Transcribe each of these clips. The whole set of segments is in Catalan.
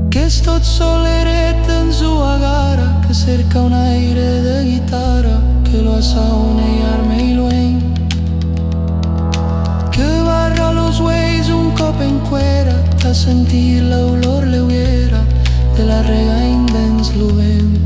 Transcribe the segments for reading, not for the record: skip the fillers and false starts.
que és tot soleret en sua gara, que cerca un aire de guitarra, que lo asaune y arme y lueng, que barra los güeyes un cop en cuera, a sentir la olor leuera de la regaïna dins l'ovent.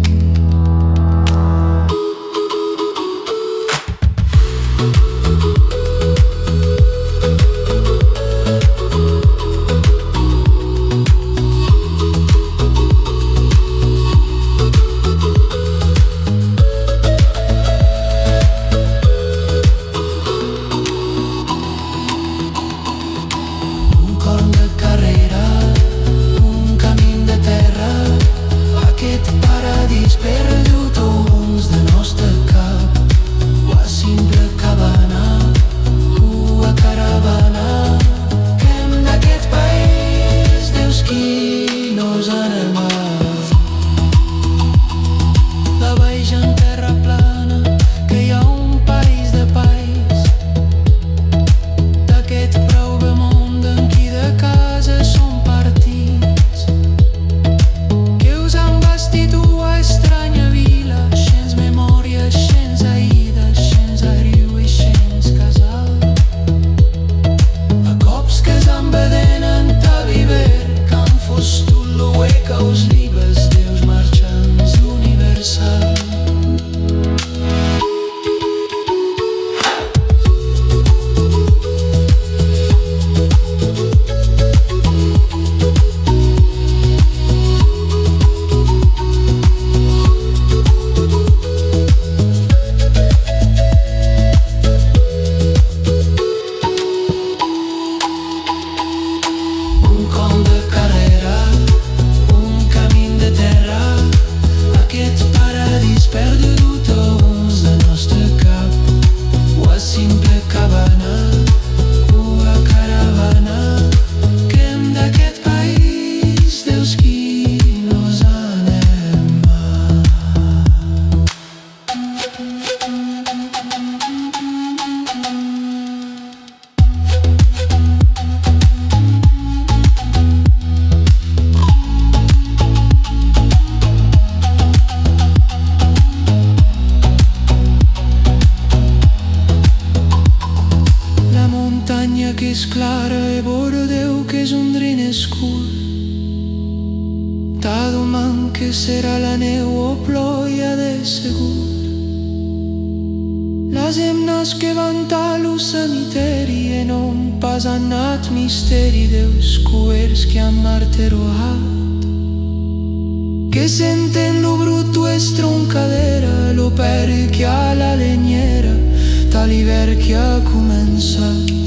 Que és clara e vora Déu que és un drin escur. Ta domand que serà la neu o ploia de segur. Las hemnas que van lo cemiteri e non pas annat misteri Deus cuers che han marteroat, che senten lo brutto e stroncadera, lo perché ha la legnera, ta l'hiver che ha començat.